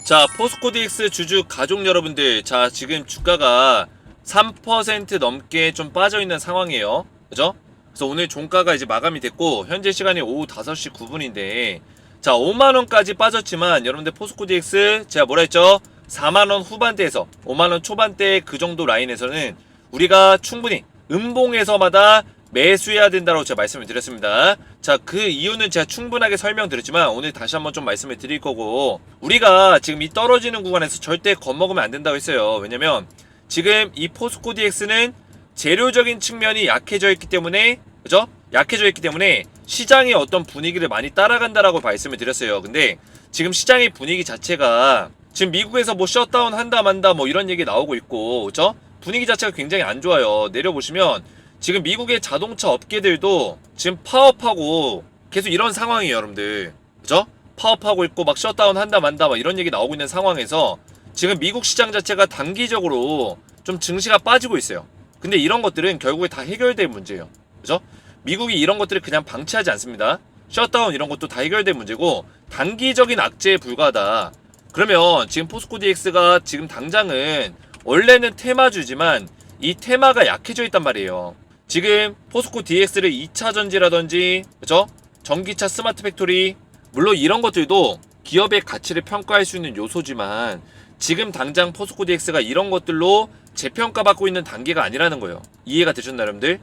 자, 포스코 DX 주주 가족 여러분들, 자, 지금 주가가 3% 넘게 좀 빠져있는 상황이에요. 그죠? 그래서 오늘 종가가 이제 마감이 됐고, 현재 시간이 오후 5시 9분인데, 자, 5만원까지 빠졌지만, 여러분들 포스코 DX, 제가 뭐라 했죠? 4만원 후반대에서 5만원 초반대 그 정도 라인에서는 우리가 충분히 음봉에서마다 매수해야 된다고 제가 말씀을 드렸습니다. 자, 그 이유는 제가 충분하게 설명드렸지만 오늘 다시 한번 좀 말씀을 드릴 거고, 우리가 지금 이 떨어지는 구간에서 절대 겁먹으면 안 된다고 했어요. 왜냐면 지금 이 포스코 DX는 재료적인 측면이 약해져 있기 때문에, 그죠? 약해져 있기 때문에 시장의 어떤 분위기를 많이 따라간다라고 말씀을 드렸어요. 근데 지금 시장의 분위기 자체가 지금 미국에서 뭐 셧다운 한다 만다 뭐 이런 얘기 나오고 있고, 그죠? 분위기 자체가 굉장히 안 좋아요. 내려보시면 지금 미국의 자동차 업계들도 지금 파업하고 계속 이런 상황이에요, 여러분들. 그죠? 파업하고 있고 막 셧다운 한다 만다 막 이런 얘기 나오고 있는 상황에서 지금 미국 시장 자체가 단기적으로 좀 증시가 빠지고 있어요. 근데 이런 것들은 결국에 다 해결될 문제예요. 그죠? 미국이 이런 것들을 그냥 방치하지 않습니다. 셧다운 이런 것도 다 해결될 문제고 단기적인 악재에 불과하다. 그러면 지금 포스코 DX가 지금 당장은 원래는 테마주지만 이 테마가 약해져 있단 말이에요. 지금 포스코 DX를 2차전지라든지, 그죠? 전기차 스마트 팩토리, 물론 이런 것들도 기업의 가치를 평가할 수 있는 요소지만 지금 당장 포스코 DX가 이런 것들로 재평가받고 있는 단계가 아니라는 거예요. 이해가 되셨나요, 여러분들?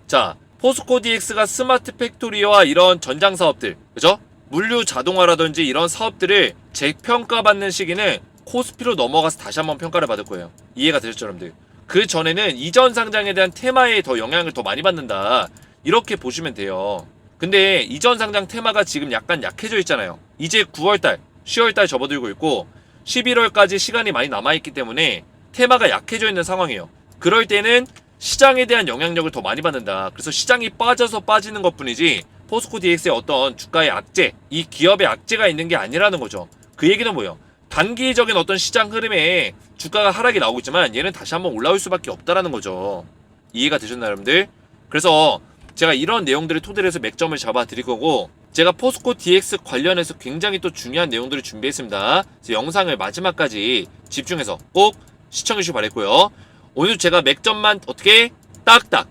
자, 포스코 DX가 스마트 팩토리와 이런 전장 사업들, 그죠? 물류 자동화라든지 이런 사업들을 재평가받는 시기는 코스피로 넘어가서 다시 한번 평가를 받을 거예요. 이해가 되셨죠, 여러분들? 그 전에는 이전 상장에 대한 테마에 더 영향을 더 많이 받는다, 이렇게 보시면 돼요. 근데 이전 상장 테마가 지금 약간 약해져 있잖아요. 이제 9월달, 10월달 접어들고 있고 11월까지 시간이 많이 남아있기 때문에 테마가 약해져 있는 상황이에요. 그럴 때는 시장에 대한 영향력을 더 많이 받는다. 그래서 시장이 빠져서 빠지는 것뿐이지 포스코 DX의 어떤 주가의 악재, 이 기업의 악재가 있는 게 아니라는 거죠. 그 얘기는 뭐예요? 단기적인 어떤 시장 흐름에 주가가 하락이 나오고 있지만 얘는 다시 한번 올라올 수밖에 없다라는 거죠. 이해가 되셨나요, 여러분들? 그래서 제가 이런 내용들을 토대로 해서 맥점을 잡아 드릴 거고, 제가 포스코 DX 관련해서 굉장히 또 중요한 내용들을 준비했습니다. 그래서 영상을 마지막까지 집중해서 꼭 시청해 주시기 바랬고요. 오늘 제가 맥점만 어떻게 딱딱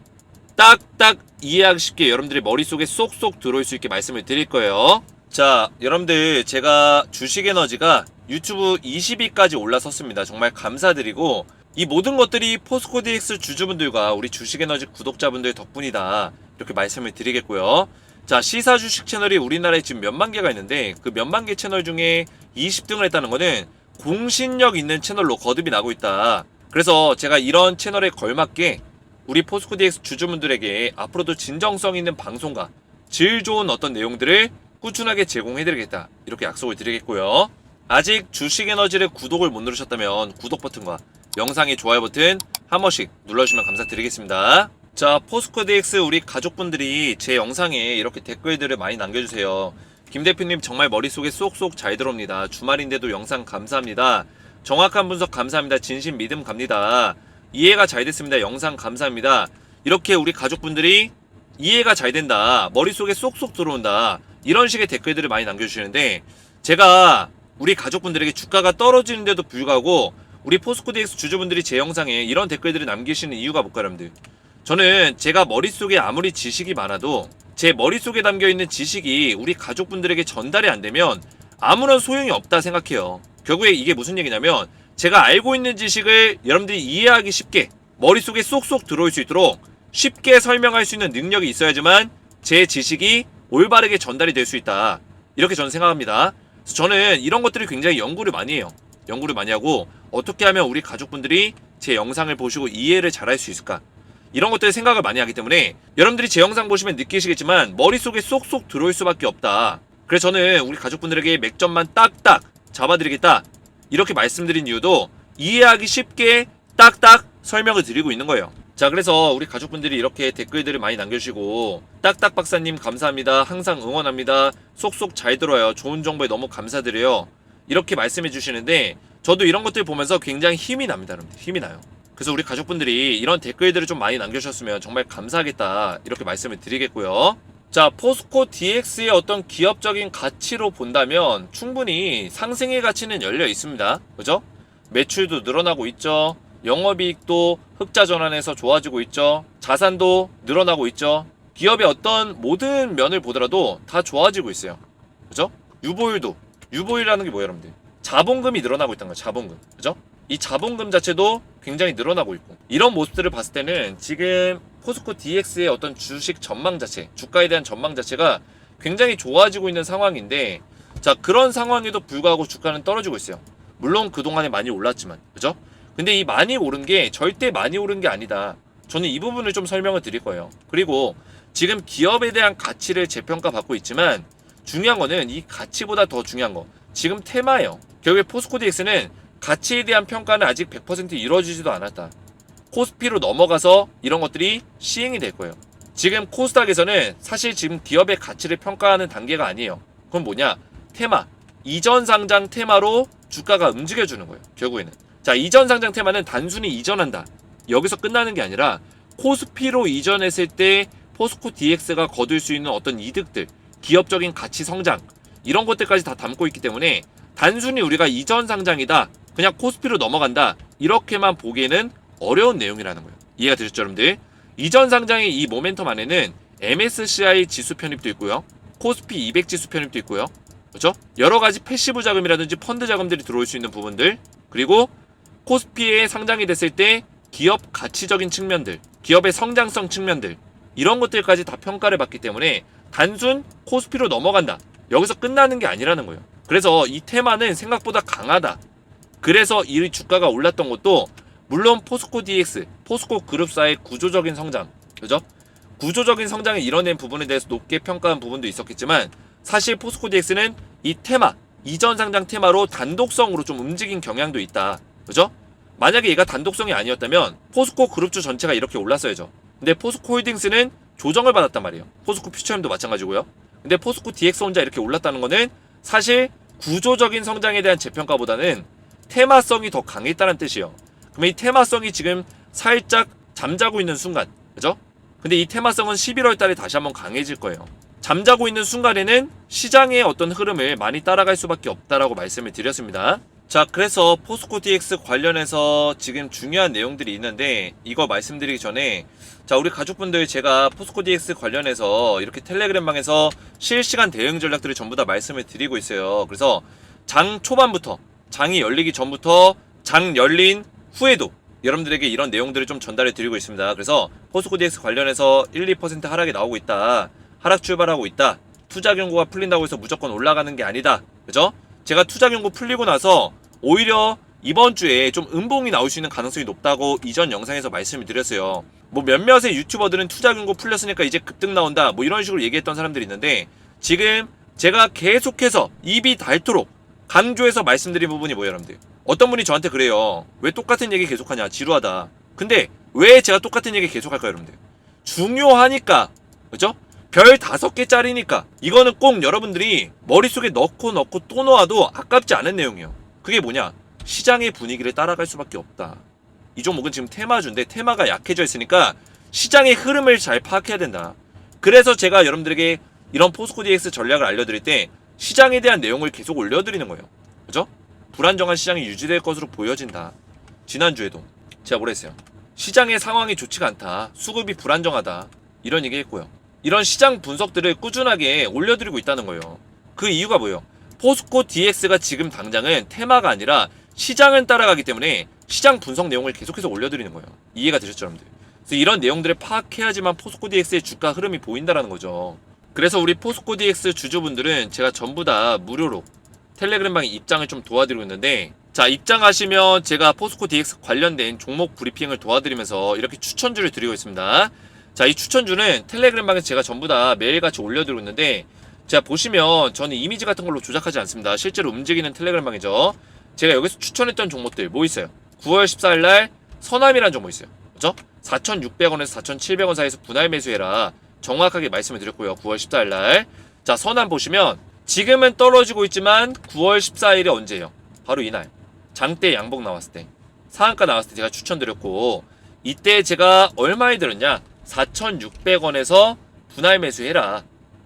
이해하기 쉽게 여러분들의 머릿속에 쏙쏙 들어올 수 있게 말씀을 드릴 거예요. 자, 여러분들, 제가 주식에너지가 유튜브 20위까지 올라섰습니다. 정말 감사드리고, 이 모든 것들이 포스코 DX 주주분들과 우리 주식에너지 구독자분들 덕분이다, 이렇게 말씀을 드리겠고요. 자, 시사 주식 채널이 우리나라에 지금 몇만 개가 있는데 그 몇만 개 채널 중에 20등을 했다는 거는 공신력 있는 채널로 거듭이 나고 있다. 그래서 제가 이런 채널에 걸맞게 우리 포스코 DX 주주분들에게 앞으로도 진정성 있는 방송과 질 좋은 어떤 내용들을 꾸준하게 제공해드리겠다, 이렇게 약속을 드리겠고요. 아직 주식에너지를 구독을 못 누르셨다면 구독 버튼과 영상의 좋아요 버튼 한 번씩 눌러주시면 감사드리겠습니다. 자, 포스코 DX 우리 가족분들이 제 영상에 이렇게 댓글들을 많이 남겨주세요. 김 대표님 정말 머릿속에 쏙쏙 잘 들어옵니다. 주말인데도 영상 감사합니다. 정확한 분석 감사합니다. 진심 믿음 갑니다. 이해가 잘 됐습니다. 영상 감사합니다. 이렇게 우리 가족분들이 이해가 잘 된다, 머릿속에 쏙쏙 들어온다, 이런 식의 댓글들을 많이 남겨주시는데, 제가 우리 가족분들에게 주가가 떨어지는데도 불구하고 우리 포스코 DX 주주분들이 제 영상에 이런 댓글들을 남기시는 이유가 뭘까요, 여러분들? 저는 제가 머릿속에 아무리 지식이 많아도 제 머릿속에 담겨있는 지식이 우리 가족분들에게 전달이 안 되면 아무런 소용이 없다 생각해요. 결국에 이게 무슨 얘기냐면, 제가 알고 있는 지식을 여러분들이 이해하기 쉽게 머릿속에 쏙쏙 들어올 수 있도록 쉽게 설명할 수 있는 능력이 있어야지만 제 지식이 올바르게 전달이 될 수 있다, 이렇게 저는 생각합니다. 그래서 저는 이런 것들을 굉장히 연구를 많이 해요. 연구를 많이 하고 어떻게 하면 우리 가족분들이 제 영상을 보시고 이해를 잘할 수 있을까, 이런 것들을 생각을 많이 하기 때문에 여러분들이 제 영상 보시면 느끼시겠지만 머릿속에 쏙쏙 들어올 수밖에 없다. 그래서 저는 우리 가족분들에게 맥점만 딱딱 잡아드리겠다, 이렇게 말씀드린 이유도 이해하기 쉽게 딱딱 설명을 드리고 있는 거예요. 자, 그래서 우리 가족분들이 이렇게 댓글들을 많이 남겨주시고, 딱딱 박사님 감사합니다, 항상 응원합니다, 쏙쏙 잘 들어요, 좋은 정보에 너무 감사드려요, 이렇게 말씀해 주시는데 저도 이런 것들 보면서 굉장히 힘이 납니다, 여러분들. 힘이 나요. 그래서 우리 가족분들이 이런 댓글들을 좀 많이 남겨주셨으면 정말 감사하겠다, 이렇게 말씀을 드리겠고요. 자, 포스코 DX의 어떤 기업적인 가치로 본다면 충분히 상승의 가치는 열려 있습니다. 그죠? 매출도 늘어나고 있죠. 영업이익도 흑자 전환해서 좋아지고 있죠. 자산도 늘어나고 있죠. 기업의 어떤 모든 면을 보더라도 다 좋아지고 있어요. 그죠? 유보율이라는 게 뭐예요, 여러분들? 자본금이 늘어나고 있다는 거예요. 자본금. 그죠? 이 자본금 자체도 굉장히 늘어나고 있고, 이런 모습들을 봤을 때는 지금 포스코 DX의 어떤 주식 전망 자체, 주가에 대한 전망 자체가 굉장히 좋아지고 있는 상황인데, 자, 그런 상황에도 불구하고 주가는 떨어지고 있어요. 물론 그동안에 많이 올랐지만, 그죠? 근데 이 많이 오른 게 절대 많이 오른 게 아니다. 저는 이 부분을 좀 설명을 드릴 거예요. 그리고 지금 기업에 대한 가치를 재평가 받고 있지만 중요한 거는 이 가치보다 더 중요한 거, 지금 테마예요. 결국에 포스코 DX는 가치에 대한 평가는 아직 100% 이루어지지도 않았다. 코스피로 넘어가서 이런 것들이 시행이 될 거예요. 지금 코스닥에서는 사실 지금 기업의 가치를 평가하는 단계가 아니에요. 그럼 뭐냐? 테마, 이전 상장 테마로 주가가 움직여주는 거예요. 결국에는. 자, 이전 상장 테마는 단순히 이전한다, 여기서 끝나는 게 아니라 코스피로 이전했을 때 포스코 DX가 거둘 수 있는 어떤 이득들, 기업적인 가치 성장, 이런 것들까지 다 담고 있기 때문에 단순히 우리가 이전 상장이다, 그냥 코스피로 넘어간다, 이렇게만 보기에는 어려운 내용이라는 거예요. 이해가 되셨죠, 여러분들? 이전 상장의 이 모멘텀 안에는 MSCI 지수 편입도 있고요, 코스피 200 지수 편입도 있고요, 그렇죠? 여러 가지 패시브 자금이라든지 펀드 자금들이 들어올 수 있는 부분들, 그리고 코스피에 상장이 됐을 때 기업 가치적인 측면들, 기업의 성장성 측면들, 이런 것들까지 다 평가를 받기 때문에 단순 코스피로 넘어간다, 여기서 끝나는 게 아니라는 거예요. 그래서 이 테마는 생각보다 강하다. 그래서 이 주가가 올랐던 것도 물론 포스코 DX, 포스코 그룹사의 구조적인 성장, 그죠? 구조적인 성장을 이뤄낸 부분에 대해서 높게 평가한 부분도 있었겠지만 사실 포스코 DX는 이 테마, 이전 상장 테마로 단독성으로 좀 움직인 경향도 있다. 그죠? 만약에 얘가 단독성이 아니었다면 포스코 그룹주 전체가 이렇게 올랐어야죠. 근데 포스코 홀딩스는 조정을 받았단 말이에요. 포스코 퓨처엠도 마찬가지고요. 근데 포스코 DX 혼자 이렇게 올랐다는 거는 사실 구조적인 성장에 대한 재평가보다는 테마성이 더 강했다는 뜻이에요. 그럼 이 테마성이 지금 살짝 잠자고 있는 순간, 그죠? 근데 이 테마성은 11월 달에 다시 한번 강해질 거예요. 잠자고 있는 순간에는 시장의 어떤 흐름을 많이 따라갈 수밖에 없다라고 말씀을 드렸습니다. 자, 그래서 포스코 DX 관련해서 지금 중요한 내용들이 있는데 이거 말씀드리기 전에, 자, 우리 가족분들 제가 포스코 DX 관련해서 이렇게 텔레그램방에서 실시간 대응 전략들을 전부 다 말씀을 드리고 있어요. 그래서 장 초반부터, 장이 열리기 전부터 장 열린 후에도 여러분들에게 이런 내용들을 좀 전달해 드리고 있습니다. 그래서 포스코 DX 관련해서 1, 2% 하락이 나오고 있다, 하락 출발하고 있다, 투자 경고가 풀린다고 해서 무조건 올라가는 게 아니다, 그죠? 제가 투자 경고 풀리고 나서 오히려 이번 주에 좀 음봉이 나올 수 있는 가능성이 높다고 이전 영상에서 말씀을 드렸어요. 뭐 몇몇의 유튜버들은 투자 경고 풀렸으니까 이제 급등 나온다, 뭐 이런 식으로 얘기했던 사람들이 있는데, 지금 제가 계속해서 입이 닳도록 강조해서 말씀드린 부분이 뭐예요, 여러분들? 어떤 분이 저한테 그래요. 왜 똑같은 얘기 계속하냐, 지루하다. 근데 왜 제가 똑같은 얘기 계속할까요, 여러분들? 중요하니까, 그죠? 별 5개짜리니까. 이거는 꼭 여러분들이 머릿속에 넣고 또 놓아도 아깝지 않은 내용이에요. 그게 뭐냐? 시장의 분위기를 따라갈 수밖에 없다. 이 종목은 지금 테마주인데 테마가 약해져 있으니까 시장의 흐름을 잘 파악해야 된다. 그래서 제가 여러분들에게 이런 포스코 DX 전략을 알려드릴 때 시장에 대한 내용을 계속 올려드리는 거예요. 그죠? 불안정한 시장이 유지될 것으로 보여진다. 지난주에도 제가 뭐라 했어요? 시장의 상황이 좋지가 않다, 수급이 불안정하다, 이런 얘기 했고요. 이런 시장 분석들을 꾸준하게 올려드리고 있다는 거예요. 그 이유가 뭐예요? 포스코 DX가 지금 당장은 테마가 아니라 시장을 따라가기 때문에 시장 분석 내용을 계속해서 올려드리는 거예요. 이해가 되셨죠, 여러분들? 그래서 이런 내용들을 파악해야지만 포스코 DX의 주가 흐름이 보인다라는 거죠. 그래서 우리 포스코 DX 주주분들은 제가 전부 다 무료로 텔레그램방에 입장을 좀 도와드리고 있는데, 자, 입장하시면 제가 포스코 DX 관련된 종목 브리핑을 도와드리면서 이렇게 추천주를 드리고 있습니다. 자, 이 추천주는 텔레그램방에서 제가 전부 다 매일같이 올려드리고 있는데, 자, 보시면 저는 이미지 같은 걸로 조작하지 않습니다. 실제로 움직이는 텔레그램방이죠. 제가 여기서 추천했던 종목들 뭐 있어요? 9월 14일날 서남이라는 종목 있어요. 그죠? 4,600원에서 4,700원 사이에서 분할 매수해라, 정확하게 말씀을 드렸고요. 9월 14일날. 자, 서남 보시면 지금은 떨어지고 있지만 9월 14일이 언제예요? 바로 이날. 장대 양봉 나왔을 때, 상한가 나왔을 때 제가 추천드렸고, 이때 제가 얼마에 들었냐? 4,600원에서 분할 매수해라,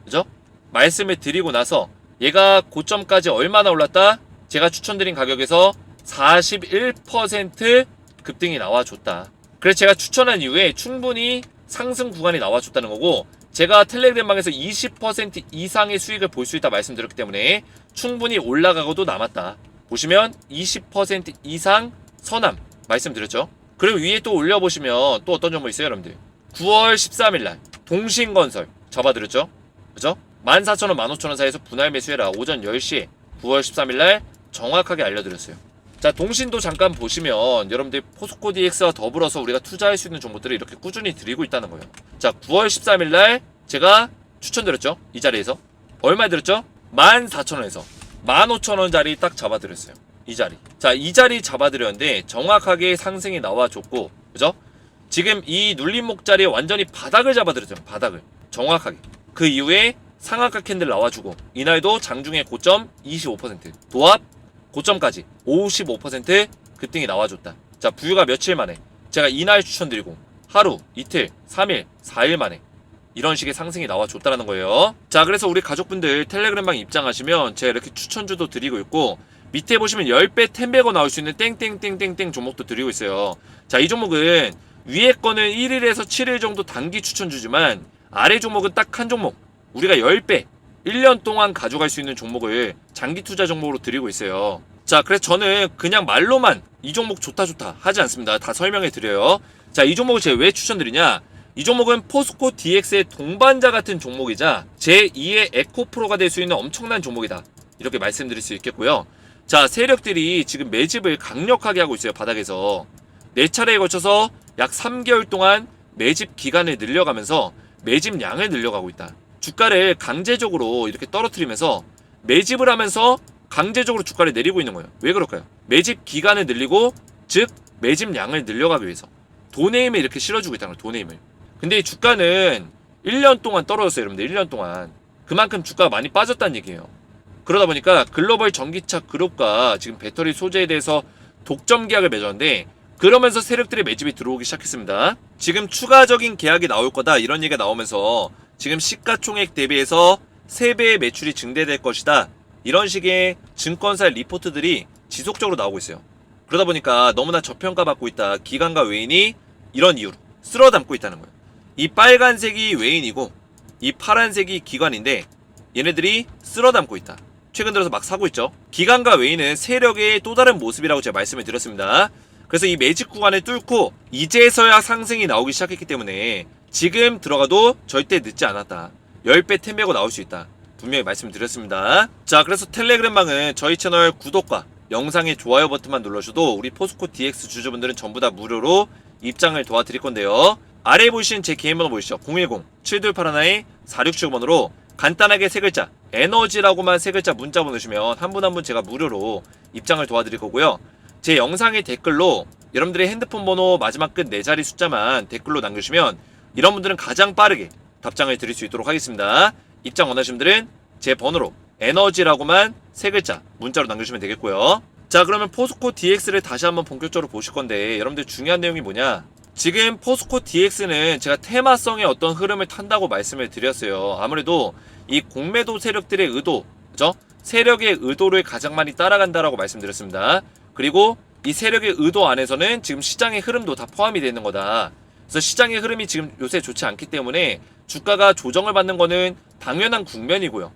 그죠? 말씀을 드리고 나서 얘가 고점까지 얼마나 올랐다? 제가 추천드린 가격에서 41% 급등이 나와줬다. 그래서 제가 추천한 이후에 충분히 상승 구간이 나와줬다는 거고, 제가 텔레그램방에서 20% 이상의 수익을 볼 수 있다 말씀드렸기 때문에 충분히 올라가고도 남았다. 보시면 20% 이상 선암 말씀드렸죠. 그리고 위에 또 올려보시면 또 어떤 정보 있어요 여러분들. 9월 13일날 동신건설 잡아드렸죠. 그죠? 14,000원 15,000원 사이에서 분할 매수해라. 오전 10시에 9월 13일날 정확하게 알려드렸어요. 자, 동신도 잠깐 보시면 여러분들 포스코 DX와 더불어서 우리가 투자할 수 있는 정보들을 이렇게 꾸준히 드리고 있다는 거예요. 자, 9월 13일날 제가 추천드렸죠. 이 자리에서 얼마에 드렸죠? 14,000원에서 15,000원짜리 딱 잡아드렸어요. 이 자리. 자, 이 자리 잡아드렸는데 정확하게 상승이 나와줬고, 그죠? 지금 이 눌림목 자리에 완전히 바닥을 잡아드렸죠. 바닥을 정확하게. 그 이후에 상한가 캔들 나와주고, 이날도 장중에 고점 25%, 도합 고점까지 55% 급등이 나와줬다. 자, 부유가 며칠 만에 제가 이날 추천드리고 하루, 이틀, 3일, 4일 만에 이런 식의 상승이 나와줬다는 거예요. 자, 그래서 우리 가족분들 텔레그램방 입장하시면 제가 이렇게 추천주도 드리고 있고, 밑에 보시면 10배 10배거 나올 수 있는 땡땡땡땡땡 종목도 드리고 있어요. 자, 이 종목은 위에 거는 1일에서 7일 정도 단기 추천주지만 아래 종목은 딱 한 종목, 우리가 10배 1년 동안 가져갈 수 있는 종목을 장기 투자 종목으로 드리고 있어요. 자, 그래서 저는 그냥 말로만 이 종목 좋다 하지 않습니다. 다 설명해 드려요. 자, 이 종목을 제가 왜 추천드리냐? 이 종목은 포스코 DX의 동반자 같은 종목이자 제2의 에코프로가 될 수 있는 엄청난 종목이다. 이렇게 말씀드릴 수 있겠고요. 자, 세력들이 지금 매집을 강력하게 하고 있어요. 바닥에서 4차례에 걸쳐서 약 3개월 동안 매집 기간을 늘려가면서 매집량을 늘려가고 있다. 주가를 강제적으로 이렇게 떨어뜨리면서 매집을 하면서 강제적으로 주가를 내리고 있는 거예요. 왜 그럴까요? 매집 기간을 늘리고, 즉 매집량을 늘려가기 위해서 돈의 힘을 이렇게 실어주고 있다는 거예요. 돈의 힘을. 근데 이 주가는 1년 동안 떨어졌어요. 여러분들 1년 동안 그만큼 주가가 많이 빠졌다는 얘기예요. 그러다 보니까 글로벌 전기차 그룹과 지금 배터리 소재에 대해서 독점 계약을 맺었는데, 그러면서 세력들의 매집이 들어오기 시작했습니다. 지금 추가적인 계약이 나올 거다 이런 얘기가 나오면서 지금 시가총액 대비해서 3배의 매출이 증대될 것이다, 이런 식의 증권사 리포트들이 지속적으로 나오고 있어요. 그러다 보니까 너무나 저평가받고 있다. 기관과 외인이 이런 이유로 쓸어담고 있다는 거예요. 이 빨간색이 외인이고 이 파란색이 기관인데 얘네들이 쓸어담고 있다. 최근 들어서 막 사고 있죠. 기관과 외인은 세력의 또 다른 모습이라고 제가 말씀을 드렸습니다. 그래서 이 매직 구간을 뚫고 이제서야 상승이 나오기 시작했기 때문에 지금 들어가도 절대 늦지 않았다. 10배 10배고 나올 수 있다. 분명히 말씀드렸습니다. 자, 그래서 텔레그램방은 저희 채널 구독과 영상의 좋아요 버튼만 눌러주셔도 우리 포스코 DX 주주분들은 전부 다 무료로 입장을 도와드릴 건데요. 아래에 보이신 제 개인 번호 보이시죠? 010-7281-4675번으로 간단하게 세 글자 에너지라고만 세 글자 문자 보내주시면 한 분 한 분 제가 무료로 입장을 도와드릴 거고요. 제 영상의 댓글로 여러분들의 핸드폰 번호 마지막 끝 4자리 숫자만 댓글로 남겨주시면 이런 분들은 가장 빠르게 답장을 드릴 수 있도록 하겠습니다. 입장 원하시는 분들은 제 번호로 에너지라고만 세 글자 문자로 남겨주시면 되겠고요. 자, 그러면 포스코 DX를 다시 한번 본격적으로 보실 건데, 여러분들 중요한 내용이 뭐냐? 지금 포스코 DX는 제가 테마성의 어떤 흐름을 탄다고 말씀을 드렸어요. 아무래도 이 공매도 세력들의 의도, 그죠? 세력의 의도를 가장 많이 따라간다라고 말씀드렸습니다. 그리고 이 세력의 의도 안에서는 지금 시장의 흐름도 다 포함이 되는 거다. 그래서 시장의 흐름이 지금 요새 좋지 않기 때문에 주가가 조정을 받는 거는 당연한 국면이고요.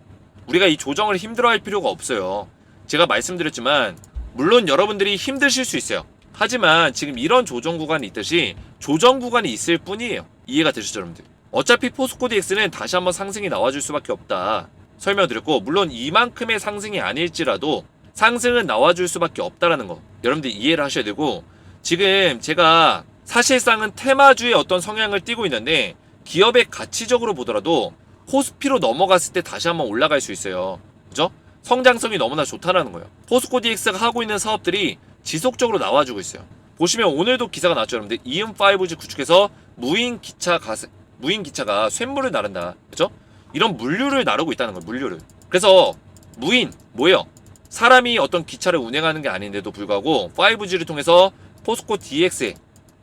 우리가 이 조정을 힘들어할 필요가 없어요. 제가 말씀드렸지만 물론 여러분들이 힘드실 수 있어요. 하지만 지금 이런 조정 구간이 있듯이 조정 구간이 있을 뿐이에요. 이해가 되시죠 여러분들? 어차피 포스코 DX는 다시 한번 상승이 나와줄 수밖에 없다 설명드렸고, 물론 이만큼의 상승이 아닐지라도 상승은 나와줄 수밖에 없다라는 거 여러분들 이해를 하셔야 되고, 지금 제가 사실상은 테마주의 어떤 성향을 띠고 있는데 기업의 가치적으로 보더라도 코스피로 넘어갔을 때 다시 한번 올라갈 수 있어요. 그죠? 성장성이 너무나 좋다라는 거예요. 포스코 DX가 하고 있는 사업들이 지속적으로 나와주고 있어요. 보시면 오늘도 기사가 나왔죠 여러분들. 이음5G 구축해서 무인 기차가 쇳물을 나른다. 그죠? 이런 물류를 나르고 있다는 거예요. 물류를. 그래서 무인 뭐예요? 사람이 어떤 기차를 운행하는 게 아닌데도 불구하고 5G를 통해서 포스코 DX의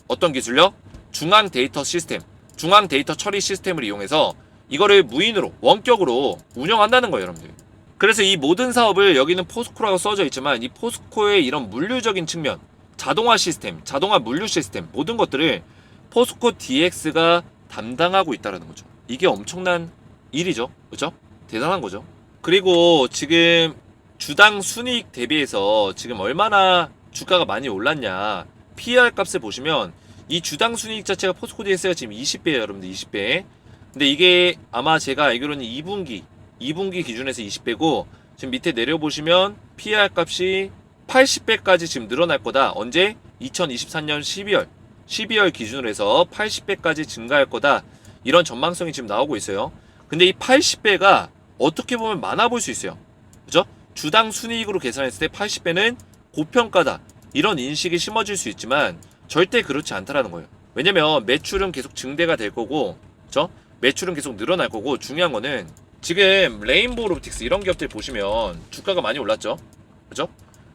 어떤 기술력? 중앙 데이터 시스템, 중앙 데이터 처리 시스템을 이용해서 이거를 무인으로 원격으로 운영한다는 거예요, 여러분들. 그래서 이 모든 사업을 여기는 포스코라고 써져 있지만 이 포스코의 이런 물류적인 측면, 자동화 시스템, 자동화 물류 시스템 모든 것들을 포스코 DX가 담당하고 있다는 거죠. 이게 엄청난 일이죠. 그죠? 대단한 거죠. 그리고 지금 주당 순이익 대비해서 지금 얼마나 주가가 많이 올랐냐, PER 값을 보시면 이 주당 순이익 자체가 포스코 DX가 지금 20배예요, 여러분들. 20배. 근데 이게 아마 제가 알기로는 2분기 기준에서 20배고, 지금 밑에 내려보시면 PER 값이 80배까지 지금 늘어날 거다. 언제? 2024년 12월 기준으로 해서 80배까지 증가할 거다. 이런 전망성이 지금 나오고 있어요. 근데 이 80배가 어떻게 보면 많아 보일 수 있어요. 그죠? 주당 순이익으로 계산했을 때 80배는 고평가다. 이런 인식이 심어질 수 있지만 절대 그렇지 않다라는 거예요. 왜냐면 매출은 계속 증대가 될 거고, 그죠? 매출은 계속 늘어날 거고, 중요한 거는 지금 레인보우 로보틱스 이런 기업들 보시면 주가가 많이 올랐죠. 그죠?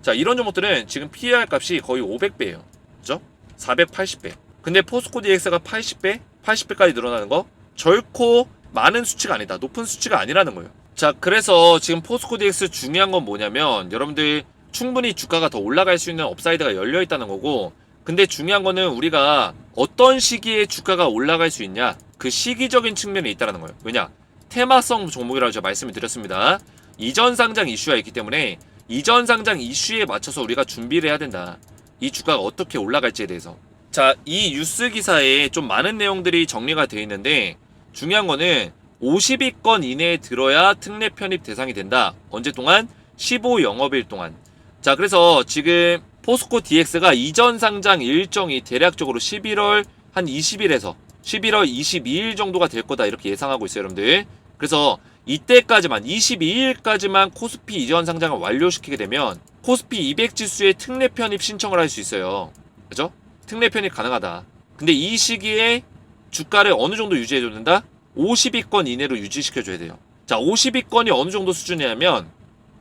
자, 이런 종목들은 지금 PER 값이 거의 500배예요. 그죠? 480배. 근데 포스코 DX가 80배까지 늘어나는 거 결코 많은 수치가 아니다. 높은 수치가 아니라는 거예요. 자, 그래서 지금 포스코 DX 중요한 건 뭐냐면 여러분들 충분히 주가가 더 올라갈 수 있는 업사이드가 열려 있다는 거고, 근데 중요한 거는 우리가 어떤 시기에 주가가 올라갈 수 있냐, 그 시기적인 측면이 있다는 거예요. 왜냐? 테마성 종목이라고 제가 말씀을 드렸습니다. 이전 상장 이슈가 있기 때문에 이전 상장 이슈에 맞춰서 우리가 준비를 해야 된다. 이 주가가 어떻게 올라갈지에 대해서. 자, 이 뉴스 기사에 좀 많은 내용들이 정리가 되어 있는데 중요한 거는 50위권 이내에 들어야 특례 편입 대상이 된다. 언제 동안? 15영업일 동안. 자, 그래서 지금 포스코 DX가 이전 상장 일정이 대략적으로 11월 한 20일에서 11월 22일 정도가 될 거다 이렇게 예상하고 있어요, 여러분들. 그래서 이때까지만 22일까지만 코스피 이전 상장을 완료시키게 되면 코스피 200 지수에 특례 편입 신청을 할 수 있어요. 그죠? 특례 편입 가능하다. 근데 이 시기에 주가를 어느 정도 유지해줘야 된다? 50위권 이내로 유지시켜줘야 돼요. 자, 50위권이 어느 정도 수준이냐면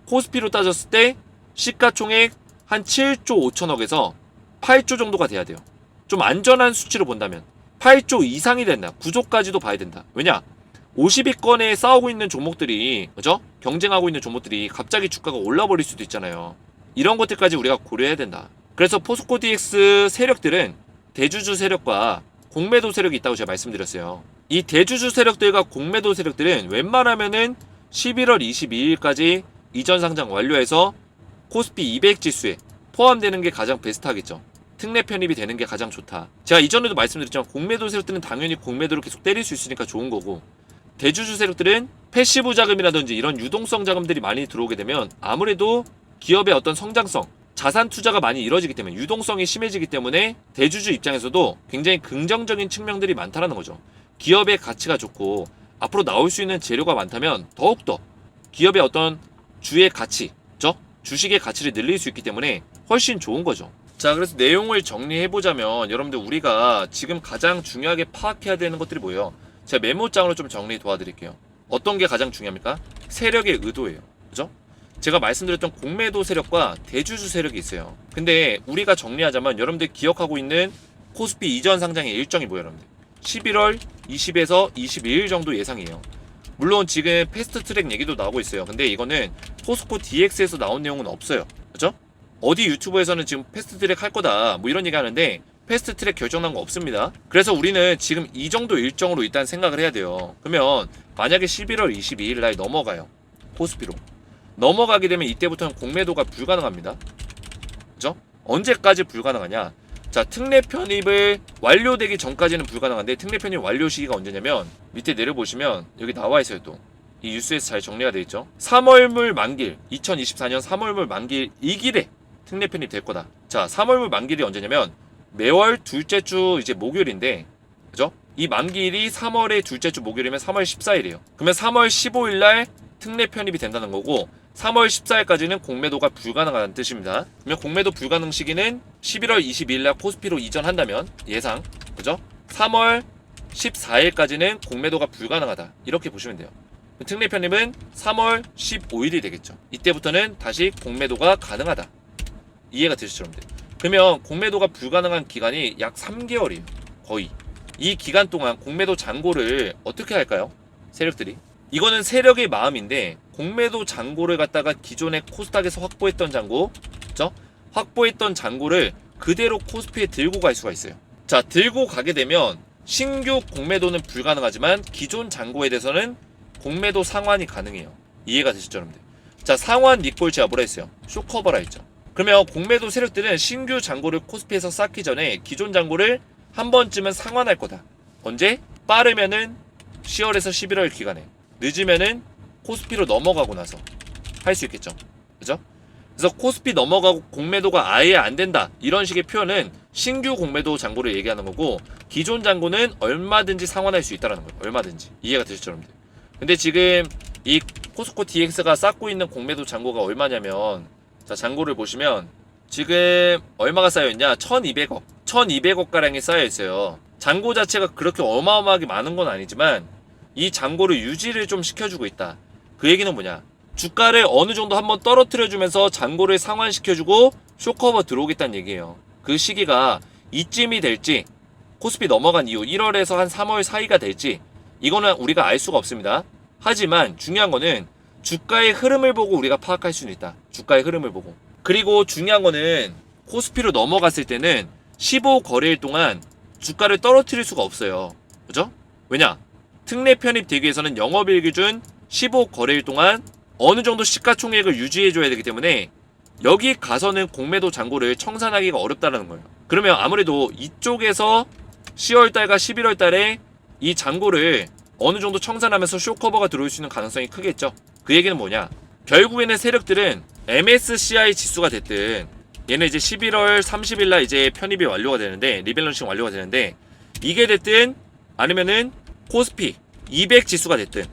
코스피로 따졌을 때 시가총액 한 7조 5천억에서 8조 정도가 돼야 돼요. 좀 안전한 수치로 본다면 8조 이상이 된다. 9조까지도 봐야 된다. 왜냐? 50위권에 싸우고 있는 종목들이, 그죠? 경쟁하고 있는 종목들이 갑자기 주가가 올라버릴 수도 있잖아요. 이런 것들까지 우리가 고려해야 된다. 그래서 포스코 DX 세력들은 대주주 세력과 공매도 세력이 있다고 제가 말씀드렸어요. 이 대주주 세력들과 공매도 세력들은 웬만하면은 11월 22일까지 이전 상장 완료해서 코스피 200 지수에 포함되는 게 가장 베스트하겠죠. 특례 편입이 되는 게 가장 좋다. 제가 이전에도 말씀드렸지만 공매도 세력들은 당연히 공매도를 계속 때릴 수 있으니까 좋은 거고, 대주주 세력들은 패시브 자금이라든지 이런 유동성 자금들이 많이 들어오게 되면 아무래도 기업의 어떤 성장성, 자산 투자가 많이 이루어지기 때문에 유동성이 심해지기 때문에 대주주 입장에서도 굉장히 긍정적인 측면들이 많다는 거죠. 기업의 가치가 좋고 앞으로 나올 수 있는 재료가 많다면 더욱더 기업의 어떤 주의 가치, 주식의 가치를 늘릴 수 있기 때문에 훨씬 좋은 거죠. 자, 그래서 내용을 정리해보자면 여러분들 우리가 지금 가장 중요하게 파악해야 되는 것들이 뭐예요? 제가 메모장으로 좀 정리 도와드릴게요. 어떤 게 가장 중요합니까? 세력의 의도예요. 그죠? 제가 말씀드렸던 공매도 세력과 대주주 세력이 있어요. 근데 우리가 정리하자면 여러분들 기억하고 있는 코스피 이전 상장의 일정이 뭐예요, 여러분들? 11월 20에서 22일 정도 예상이에요. 물론 지금 패스트트랙 얘기도 나오고 있어요. 근데 이거는 포스코 DX에서 나온 내용은 없어요. 그죠? 어디 유튜브에서는 지금 패스트트랙 할 거다 뭐 이런 얘기 하는데 패스트트랙 결정난 거 없습니다. 그래서 우리는 지금 이 정도 일정으로 일단 생각을 해야 돼요. 그러면 만약에 11월 22일 날 넘어가요. 코스피로. 넘어가게 되면 이때부터는 공매도가 불가능합니다. 그죠? 언제까지 불가능하냐? 자, 특례 편입을 완료되기 전까지는 불가능한데 특례 편입 완료 시기가 언제냐면 밑에 내려보시면 여기 나와 있어요. 또 이 뉴스에서 잘 정리가 되어 있죠. 3월물 만길, 2024년 3월물 만길 이 길에 특례 편입 될 거다. 자, 3월물 만길이 언제냐면 매월 둘째 주 이제 목요일인데, 그죠? 이 만길이 3월의 둘째 주 목요일이면 3월 14일이에요. 그러면 3월 15일 날 특례 편입이 된다는 거고 3월 14일까지는 공매도가 불가능하다는 뜻입니다. 그러면 공매도 불가능 시기는 11월 22일 날 코스피로 이전한다면 예상, 그죠? 3월 14일까지는 공매도가 불가능하다. 이렇게 보시면 돼요. 특례 편입은 3월 15일이 되겠죠. 이때부터는 다시 공매도가 가능하다. 이해가 되시죠, 여러분들? 그러면 공매도가 불가능한 기간이 약 3개월이에요. 거의. 이 기간 동안 공매도 잔고를 어떻게 할까요? 세력들이. 이거는 세력의 마음인데 공매도 잔고를 갖다가 기존에 코스닥에서 확보했던 잔고, 그죠? 확보했던 잔고를 그대로 코스피에 들고 갈 수가 있어요. 자, 들고 가게 되면 신규 공매도는 불가능하지만 기존 잔고에 대해서는 공매도 상환이 가능해요. 이해가 되시죠, 여러분들? 자, 상환 리콜 제가 뭐라 했어요? 쇼커버라 했죠. 그러면 공매도 세력들은 신규 잔고를 코스피에서 쌓기 전에 기존 잔고를 한 번쯤은 상환할 거다. 언제? 빠르면은 10월에서 11월 기간에, 늦으면은 코스피로 넘어가고 나서 할 수 있겠죠. 그죠? 그래서 코스피 넘어가고 공매도가 아예 안 된다, 이런 식의 표현은 신규 공매도 잔고를 얘기하는 거고, 기존 잔고는 얼마든지 상환할 수 있다는 거예요. 얼마든지. 이해가 되시죠, 여러분들? 근데 지금 이 코스코 DX가 쌓고 있는 공매도 잔고가 얼마냐면, 자, 잔고를 보시면 지금 얼마가 쌓여있냐? 1200억 1200억 가량이 쌓여있어요. 잔고 자체가 그렇게 어마어마하게 많은 건 아니지만 이 잔고를 유지를 좀 시켜주고 있다. 그 얘기는 뭐냐? 주가를 어느 정도 한번 떨어뜨려주면서 잔고를 상환시켜주고 쇼커버 들어오겠다는 얘기예요. 그 시기가 이쯤이 될지, 코스피 넘어간 이후 1월에서 한 3월 사이가 될지, 이거는 우리가 알 수가 없습니다. 하지만 중요한 거는 주가의 흐름을 보고 우리가 파악할 수는 있다. 주가의 흐름을 보고. 그리고 중요한 거는 코스피로 넘어갔을 때는 15거래일 동안 주가를 떨어뜨릴 수가 없어요. 그죠? 왜냐? 특례 편입되기 위해서는 영업일 기준 15거래일 동안 어느 정도 시가총액을 유지해줘야 되기 때문에 여기 가서는 공매도 잔고를 청산하기가 어렵다는 거예요. 그러면 아무래도 이쪽에서 10월달과 11월달에 이 잔고를 어느 정도 청산하면서 쇼커버가 들어올 수 있는 가능성이 크겠죠. 그 얘기는 뭐냐? 결국에는 세력들은 MSCI 지수가 됐든, 얘는 이제 11월 30일날 이제 편입이 완료가 되는데, 리밸런싱 완료가 되는데, 이게 됐든 아니면은 코스피 200 지수가 됐든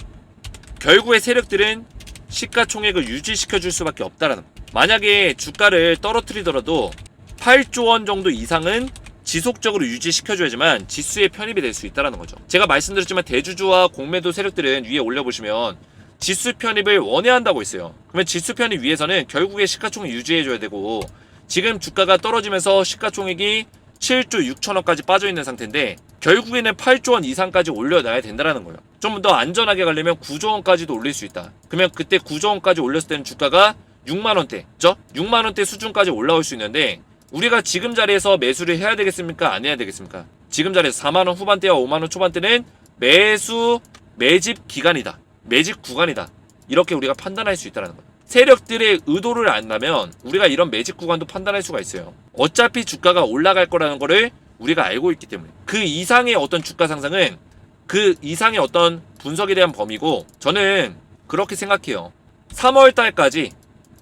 결국에 세력들은 시가총액을 유지시켜줄 수밖에 없다라는 거예요. 만약에 주가를 떨어뜨리더라도 8조 원 정도 이상은 지속적으로 유지시켜줘야지만 지수에 편입이 될 수 있다는 거죠. 제가 말씀드렸지만 대주주와 공매도 세력들은 위에 올려보시면 지수 편입을 원해한다고 했어요. 그러면 지수 편입 위해서는 결국에 시가총액 유지해줘야 되고, 지금 주가가 떨어지면서 시가총액이 7조 6천억까지 빠져있는 상태인데 결국에는 8조 원 이상까지 올려놔야 된다는 거예요. 좀 더 안전하게 가려면 9조 원까지도 올릴 수 있다. 그러면 그때 9조 원까지 올렸을 때는 주가가 6만 원대, 그죠? 6만 원대 수준까지 올라올 수 있는데, 우리가 지금 자리에서 매수를 해야 되겠습니까? 안 해야 되겠습니까? 지금 자리에서 4만 원 후반대와 5만 원 초반대는 매집 기간이다. 매집 구간이다. 이렇게 우리가 판단할 수 있다는 거예요. 세력들의 의도를 안다면 우리가 이런 매집 구간도 판단할 수가 있어요. 어차피 주가가 올라갈 거라는 거를 우리가 알고 있기 때문에 그 이상의 어떤 주가 상승은 그 이상의 어떤 분석에 대한 범위고, 저는 그렇게 생각해요. 3월 달까지,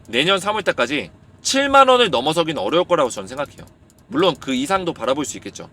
내년 3월 달까지 7만 원을 넘어서긴 어려울 거라고 저는 생각해요. 물론 그 이상도 바라볼 수 있겠죠.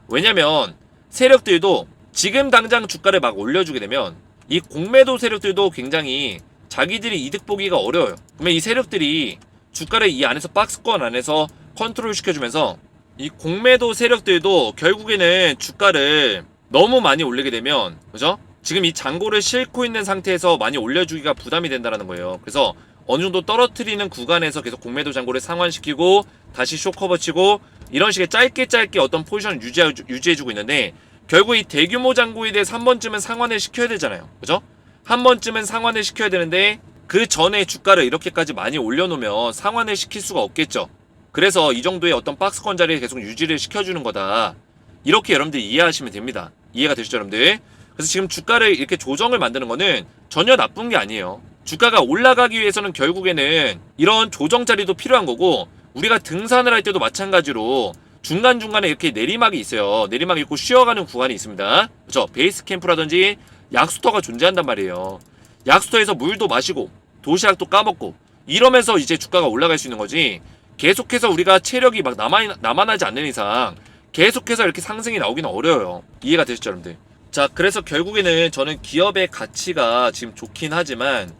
왜냐면 세력들도 지금 당장 주가를 막 올려주게 되면 이 공매도 세력들도 굉장히 자기들이 이득 보기가 어려워요. 그러면 이 세력들이 주가를 이 안에서 박스권 안에서 컨트롤 시켜주면서 이 공매도 세력들도 결국에는 주가를 너무 많이 올리게 되면, 그죠? 지금 이 잔고를 싣고 있는 상태에서 많이 올려주기가 부담이 된다는 거예요. 그래서 어느 정도 떨어뜨리는 구간에서 계속 공매도 잔고를 상환시키고 다시 쇼커버 치고 이런 식의 짧게 어떤 포지션을 유지해주고 있는데, 결국 이 대규모 잔고에 대해서 한 번쯤은 상환을 시켜야 되잖아요. 그죠? 한 번쯤은 상환을 시켜야 되는데 그 전에 주가를 이렇게까지 많이 올려놓으면 상환을 시킬 수가 없겠죠. 그래서 이 정도의 어떤 박스권 자리에 계속 유지를 시켜주는 거다. 이렇게 여러분들 이해하시면 됩니다. 이해가 되시죠, 여러분들? 그래서 지금 주가를 이렇게 조정을 만드는 거는 전혀 나쁜 게 아니에요. 주가가 올라가기 위해서는 결국에는 이런 조정 자리도 필요한 거고, 우리가 등산을 할 때도 마찬가지로 중간중간에 이렇게 내리막이 있어요. 내리막이 있고 쉬어가는 구간이 있습니다. 그렇죠? 베이스 캠프라든지 약수터가 존재한단 말이에요. 약수터에서 물도 마시고 도시락도 까먹고 이러면서 이제 주가가 올라갈 수 있는 거지, 계속해서 우리가 체력이 막 남아나지 않는 이상 계속해서 이렇게 상승이 나오기는 어려워요. 이해가 되시죠, 여러분들? 자, 그래서 결국에는 저는 기업의 가치가 지금 좋긴 하지만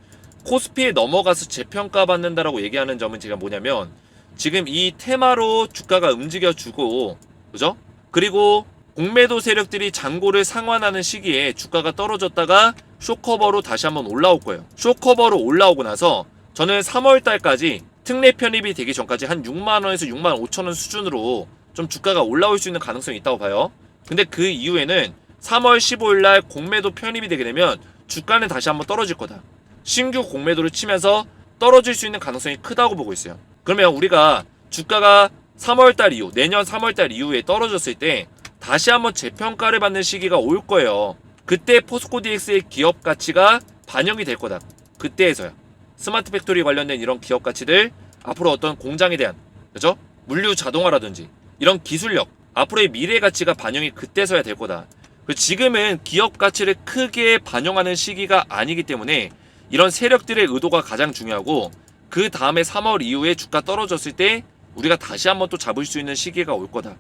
코스피에 넘어가서 재평가받는다라고 얘기하는 점은 제가 뭐냐면, 지금 이 테마로 주가가 움직여주고, 그죠? 그리고 공매도 세력들이 잔고를 상환하는 시기에 주가가 떨어졌다가 쇼커버로 다시 한번 올라올 거예요. 쇼커버로 올라오고 나서 저는 3월 달까지 특례 편입이 되기 전까지 한 6만 원에서 6만 5천 원 수준으로 좀 주가가 올라올 수 있는 가능성이 있다고 봐요. 근데 그 이후에는 3월 15일 날 공매도 편입이 되게 되면 주가는 다시 한번 떨어질 거다. 신규 공매도를 치면서 떨어질 수 있는 가능성이 크다고 보고 있어요. 그러면 우리가 주가가 3월달 이후, 내년 3월달 이후에 떨어졌을 때 다시 한번 재평가를 받는 시기가 올 거예요. 그때 포스코 DX의 기업 가치가 반영이 될 거다. 그때에서야 스마트 팩토리 관련된 이런 기업 가치들, 앞으로 어떤 공장에 대한, 그죠? 물류 자동화라든지 이런 기술력, 앞으로의 미래 가치가 반영이 그때서야 될 거다. 지금은 기업 가치를 크게 반영하는 시기가 아니기 때문에 이런 세력들의 의도가 가장 중요하고, 그 다음에 3월 이후에 주가 떨어졌을 때 우리가 다시 한번 또 잡을 수 있는 시기가 올 거다.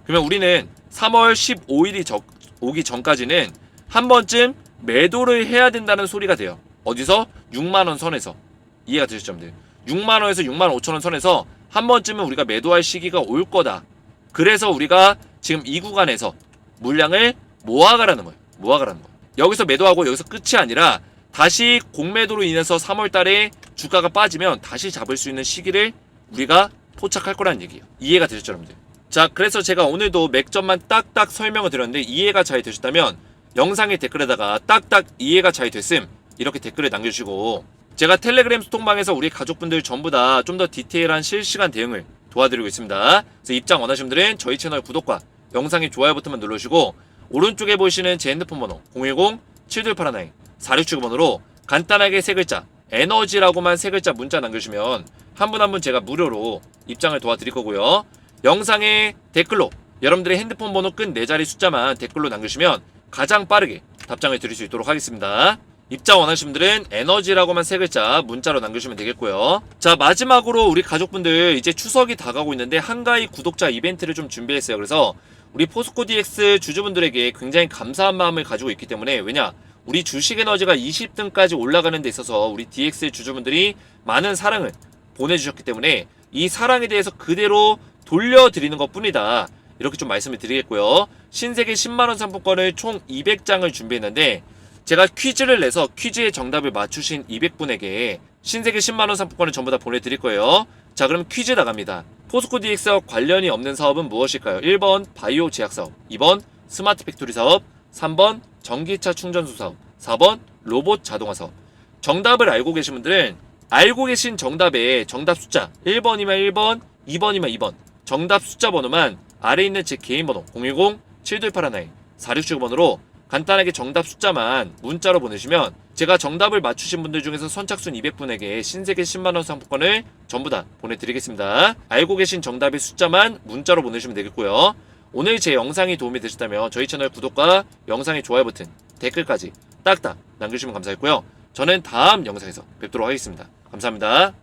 그러면 우리는 3월 15일이 오기 전까지는 한 번쯤 매도를 해야 된다는 소리가 돼요. 어디서? 6만원 선에서. 이해가 되셨죠, 여러분들? 6만원에서 6만 5천원 선에서 한 번쯤은 우리가 매도할 시기가 올 거다. 그래서 우리가 지금 이 구간에서 물량을 모아가라는 거예요. 모아가라는 거예요. 여기서 매도하고 여기서 끝이 아니라 다시 공매도로 인해서 3월 달에 주가가 빠지면 다시 잡을 수 있는 시기를 우리가 포착할 거라는 얘기예요. 이해가 되셨죠, 여러분들? 자, 그래서 제가 오늘도 맥점만 딱딱 설명을 드렸는데 이해가 잘 되셨다면 영상의 댓글에다가 딱딱 이해가 잘 됐음 이렇게 댓글을 남겨주시고, 제가 텔레그램 소통방에서 우리 가족분들 전부 다 좀 더 디테일한 실시간 대응을 도와드리고 있습니다. 그래서 입장 원하시는 분들은 저희 채널 구독과 영상의 좋아요 버튼만 눌러주시고, 오른쪽에 보이시는 제 핸드폰 번호 010-7289-4679번으로 간단하게 세 글자 에너지라고만 세 글자 문자 남겨주시면 한 분 한 분 제가 무료로 입장을 도와드릴 거고요. 영상의 댓글로 여러분들의 핸드폰 번호 끝 4자리 숫자만 댓글로 남겨주시면 가장 빠르게 답장을 드릴 수 있도록 하겠습니다. 입장 원하시는 분들은 에너지라고만 세 글자 문자로 남겨주시면 되겠고요. 자, 마지막으로 우리 가족분들 이제 추석이 다가오고 있는데 한가위 구독자 이벤트를 좀 준비했어요. 그래서 우리 포스코 DX 주주분들에게 굉장히 감사한 마음을 가지고 있기 때문에, 왜냐? 우리 주식 에너지가 20등까지 올라가는 데 있어서 우리 DX 주주분들이 많은 사랑을 보내주셨기 때문에 이 사랑에 대해서 그대로 돌려드리는 것 뿐이다. 이렇게 좀 말씀을 드리겠고요. 신세계 10만원 상품권을 총 200장을 준비했는데, 제가 퀴즈를 내서 퀴즈의 정답을 맞추신 200분에게 신세계 10만원 상품권을 전부 다 보내드릴 거예요. 자, 그럼 퀴즈 나갑니다. 포스코 DX와 관련이 없는 사업은 무엇일까요? 1번 바이오 제약 사업, 2번 스마트 팩토리 사업, 3번 전기차 충전소 사업, 4번 로봇 자동화 사업. 정답을 알고 계신 분들은 알고 계신 정답에 정답 숫자 1번이면 1번, 2번이면 2번, 정답 숫자 번호만 아래에 있는 제 개인 번호 010-7281-4679번으로 간단하게 정답 숫자만 문자로 보내시면 제가 정답을 맞추신 분들 중에서 선착순 200분에게 신세계 10만원 상품권을 전부 다 보내드리겠습니다. 알고 계신 정답의 숫자만 문자로 보내시면 되겠고요. 오늘 제 영상이 도움이 되셨다면 저희 채널 구독과 영상의 좋아요 버튼, 댓글까지 딱딱 남겨주시면 감사하겠고요. 저는 다음 영상에서 뵙도록 하겠습니다. 감사합니다.